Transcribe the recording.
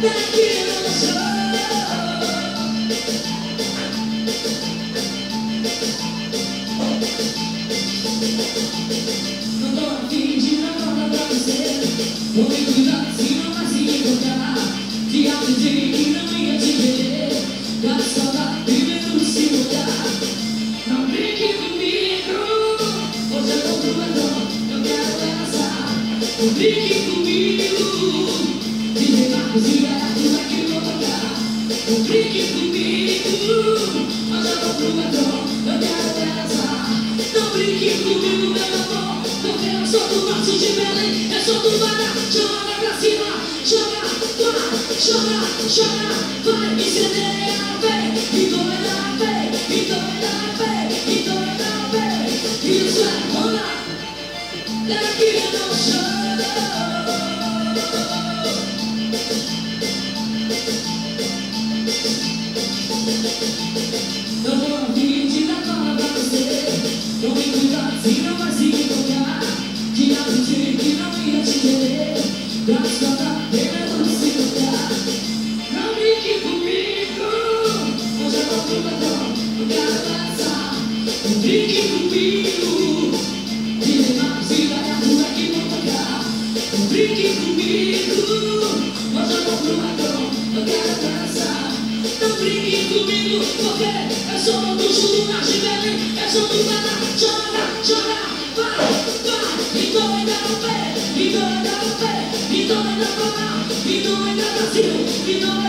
daqui não sou. Não tô afim de namorar pra você. Vou me cuidar se não vai se encontrar. Te avisei que não ia te querer. Dá saudade primeiro se mudar. Não brinque comigo, hoje eu tô pro batom, eu quero dançar. Não brinque comigo, DJ Marcos e Beto aqui vou tocar. Não brinque comigo, hoje eu tô pro batom, eu quero dançar. Não brinque comigo, meu amor, porque eu sou do norte de Belém, eu sou do Pará. Joga pra cima, joga, vai, joga, joga, vai, incendeia, vem, e doida, vem, e doida, vem, e doida, vem. Isso é rolar, daqui eu não choro. Eu tô afim de dar fala pra você. Tome cuidado se não vai se encontrar. Te avisei que não ia te querer. Gasta da pena não se tocar. Não brinque comigo, hoje eu tô pro batom, eu quero dançar. Não brinque comigo, DJ Marcos e Beto aqui vou tocar. Não brinque comigo, hoje eu tô pro batom, eu quero dançar. Não brinque comigo, porque eu sou do sul, norte de Belém, eu sou do Pará. Joga, joga, vai, vai, e doida no pé, e doida no pé, e doida Pará, e doida Brasil, e doida.